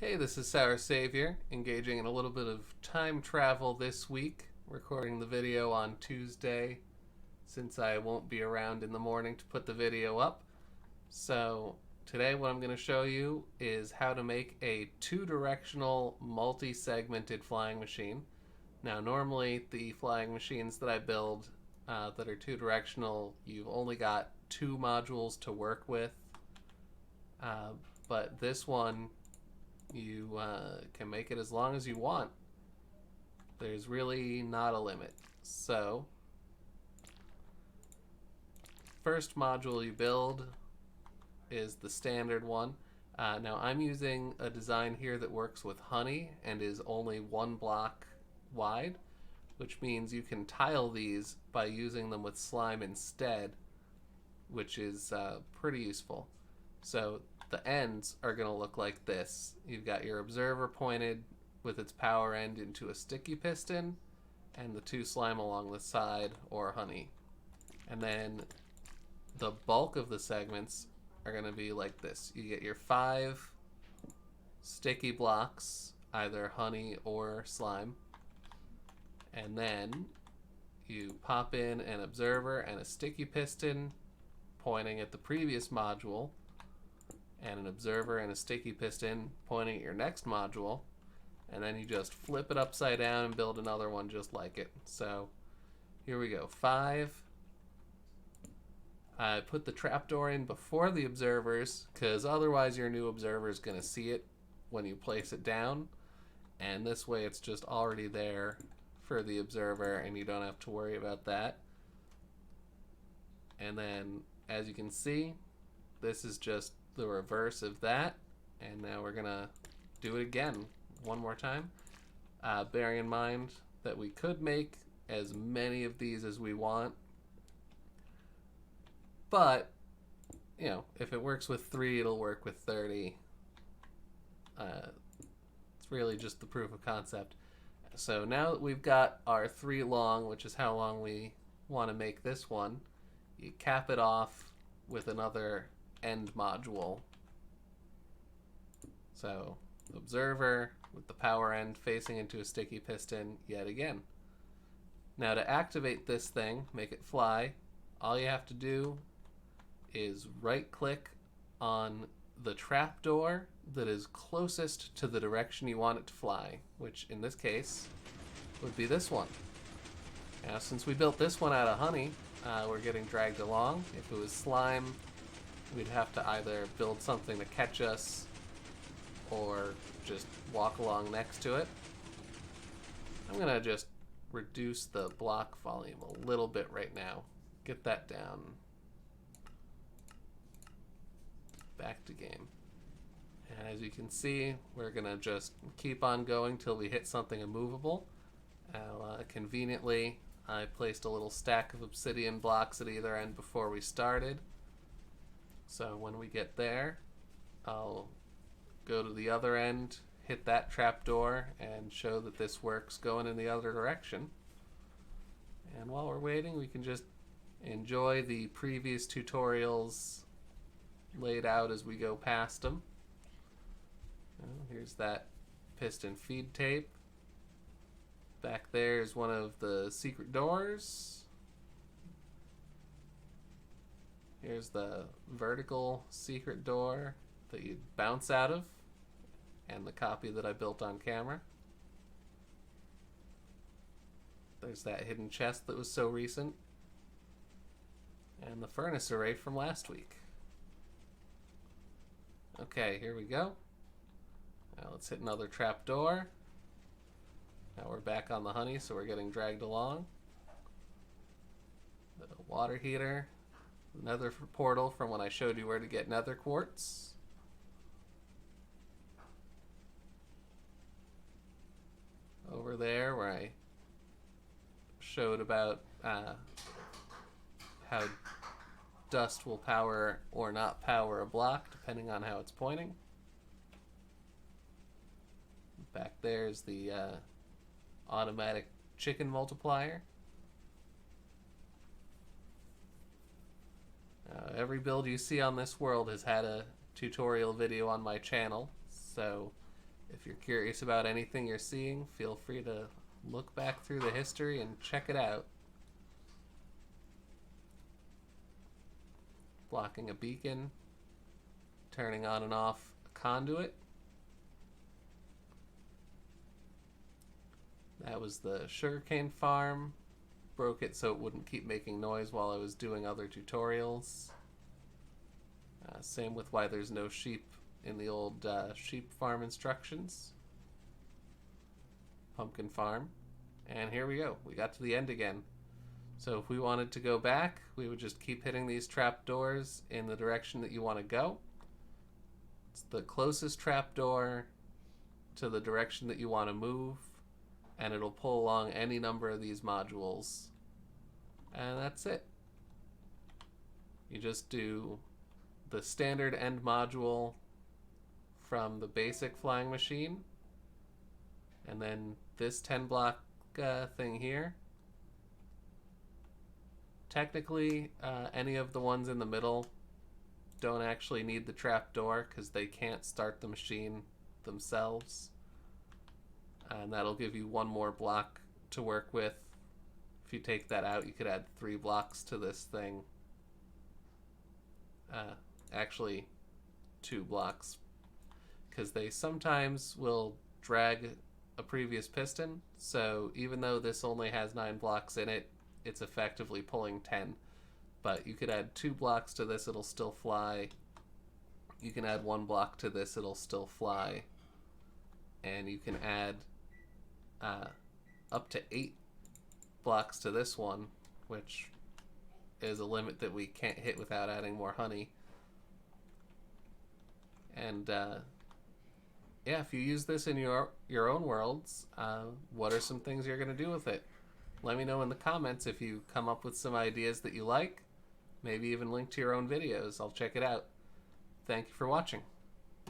Hey, this is Sour Savior, engaging in a little bit of time travel this week, recording the video on Tuesday since I won't be around in the morning to put the video up. So today what I'm going to show you is how to make a two-directional multi-segmented flying machine. Now normally the flying machines that I build that are two-directional, you've only got two modules to work with, but this one you can make it as long as you want. There's really not a limit. So, first module you build is the standard one. Now I'm using a design here that works with honey and is only one block wide, which means you can tile these by using them with slime instead, which is pretty useful. So the ends are going to look like this. You've got your observer pointed with its power end into a sticky piston, and the two slime along the side, or honey. And then the bulk of the segments are going to be like this. You get your 5 sticky blocks, either honey or slime, and then you pop in an observer and a sticky piston pointing at the previous module, and an observer and a sticky piston pointing at your next module, and then you just flip it upside down and build another one just like it. So here we go. 5. I put the trapdoor in before the observers because otherwise your new observer is going to see it when you place it down, and this way it's just already there for the observer and you don't have to worry about that. And then as you can see, this is just the reverse of that, and now we're gonna do it again one more time, bearing in mind that we could make as many of these as we want, but you know, if it works with 3, it'll work with 30. It's really just the proof of concept. So now that we've got our 3 long, which is how long we want to make this one, you cap it off with another end module. So observer with the power end facing into a sticky piston yet again. Now to activate this thing, make it fly, all you have to do is right click on the trapdoor that is closest to the direction you want it to fly, which in this case would be this one. Now since we built this one out of honey, we're getting dragged along. If it was slime, we'd have to either build something to catch us or just walk along next to it. I'm going to just reduce the block volume a little bit right now. Get that down. Back to game. And as you can see, we're going to just keep on going till we hit something immovable. Conveniently, I placed a little stack of obsidian blocks at either end before we started. So when we get there, I'll go to the other end, hit that trapdoor, and show that this works going in the other direction. And while we're waiting, we can just enjoy the previous tutorials laid out as we go past them. Here's that piston feed tape. Back there is one of the secret doors. Here's the vertical secret door that you'd bounce out of, and the copy that I built on camera. There's that hidden chest that was so recent, and the furnace array from last week. Okay, here we go. Now let's hit another trap door. Now we're back on the honey, so we're getting dragged along. The water heater. Nether portal from when I showed you where to get nether quartz. Over there where I showed about how dust will power or not power a block depending on how it's pointing. Back there's the automatic chicken multiplier. Every build you see on this world has had a tutorial video on my channel, so If you're curious about anything you're seeing, feel free to look back through the history and check it out. Blocking a beacon, turning on and off a conduit. That was the sugarcane farm. Broke it so it wouldn't keep making noise while I was doing other tutorials. Same with why there's no sheep in the old sheep farm instructions. Pumpkin farm. And here we go. We got to the end again. So if we wanted to go back, we would just keep hitting these trapdoors in the direction that you want to go. It's the closest trapdoor to the direction that you want to move, and it'll pull along any number of these modules. And that's it. You just do the standard end module from the basic flying machine, and then this 10 block thing here. Technically, any of the ones in the middle don't actually need the trapdoor because they can't start the machine themselves. And that'll give you one more block to work with. If you take that out, you could add 3 blocks to this thing. Actually, 2 blocks. Because they sometimes will drag a previous piston. So even though this only has 9 blocks in it, it's effectively pulling 10. But you could add 2 blocks to this, it'll still fly. You can add 1 block to this, it'll still fly. And you can add up to 8 blocks to this one, which is a limit that we can't hit without adding more honey. And yeah, if you use this in your own worlds, what are some things you're going to do with it? Let me know in the comments if you come up with some ideas that you like. Maybe even link to your own videos. I'll check it out. Thank you for watching.